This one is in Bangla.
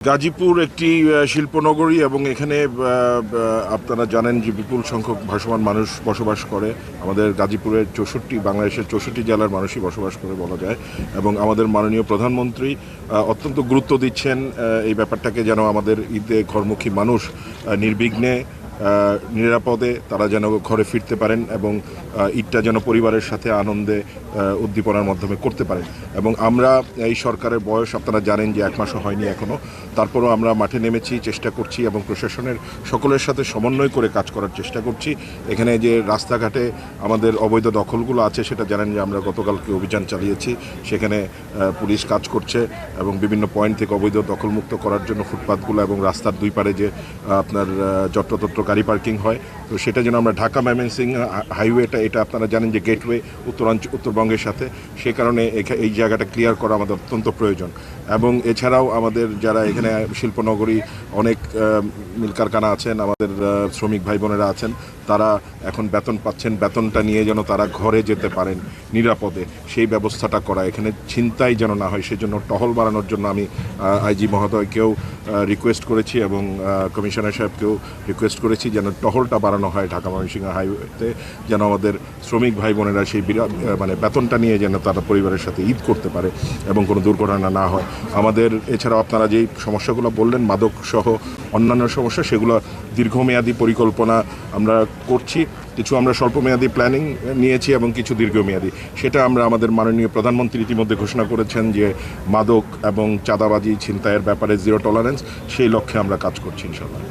গাজীপুর একটি শিল্পনগরী এবং এখানে আপনারা জানেন যে বিপুল সংখ্যক ভাসমান মানুষ বসবাস করে। আমাদের গাজীপুরের বাংলাদেশের 64 জেলার মানুষই বসবাস করে বলা যায়। এবং আমাদের মাননীয় প্রধানমন্ত্রী অত্যন্ত গুরুত্ব দিচ্ছেন এই ব্যাপারটাকে, যেন আমাদের ঈদে ঘরমুখী মানুষ নির্বিঘ্নে নিরাপদে তারা যেন ঘরে ফিরতে পারেন এবং ঈদটা যেন পরিবারের সাথে আনন্দে উদ্দীপনার মাধ্যমে করতে পারেন। এবং আমরা এই সরকারের বয়স আপনারা জানেন যে 1 মাসও হয়নি এখনও, তারপরও আমরা মাঠে নেমেছি, চেষ্টা করছি এবং প্রশাসনের সকলের সাথে সমন্বয় করে কাজ করার চেষ্টা করছি। এখানে যে রাস্তাঘাটে আমাদের অবৈধ দখলগুলো আছে সেটা জানেন যে আমরা গতকালকে অভিযান চালিয়েছি, সেখানে পুলিশ কাজ করছে এবং বিভিন্ন পয়েন্ট থেকে অবৈধ দখলমুক্ত করার জন্য ফুটপাথগুলো এবং রাস্তার দুই পারে যে আপনার যত্রতত্র গাড়ি পার্কিং হয়, তো সেটা যেন আমরা ঢাকা ময়মনসিংহ হাইওয়েটা, এটা আপনারা জানেন যে গেটওয়ে উত্তরবঙ্গের সাথে, সে কারণে এই জায়গাটা ক্লিয়ার করা আমাদের অত্যন্ত প্রয়োজন। এবং এছাড়াও আমাদের যারা এখানে শিল্পনগরী অনেক মিল কারখানা আছেন, আমাদের শ্রমিক ভাই বোনেরা আছেন, তারা এখন বেতন পাচ্ছেন, বেতনটা নিয়ে যেন তারা ঘরে যেতে পারেন নিরাপদে, সেই ব্যবস্থাটা করা, এখানে ছিনতাই যেন না হয় সেজন্য টহল বাড়ানোর জন্য আমি আইজি মহোদয়কেও রিকোয়েস্ট করেছি এবং কমিশনার সাহেবকেও রিকোয়েস্ট করেছি যেন টহলটা বাড়ানো হয় ঢাকা ময়মনসিংহ হাইওয়েতে, যেন আমাদের শ্রমিক ভাই বোনেরা সেই বেতনটা নিয়ে যেন তারা পরিবারের সাথে ঈদ করতে পারে এবং কোনো দুর্ঘটনা না হয়। আমাদের এছাড়াও আপনারা যেই সমস্যাগুলো বললেন মাদক সহ অন্যান্য সমস্যা, সেগুলো দীর্ঘমেয়াদী পরিকল্পনা আমরা করছি। কিছু আমরা স্বল্পমেয়াদী প্ল্যানিং নিয়েছি এবং কিছু দীর্ঘমেয়াদী, সেটা আমরা আমাদের মাননীয় প্রধানমন্ত্রী ইতিমধ্যে ঘোষণা করেছেন যে মাদক এবং চাঁদাবাজি ছিনতাইয়ের ব্যাপারে জিরো টলারেন্স, সেই লক্ষ্যে আমরা কাজ করছি ইনশাআল্লাহ।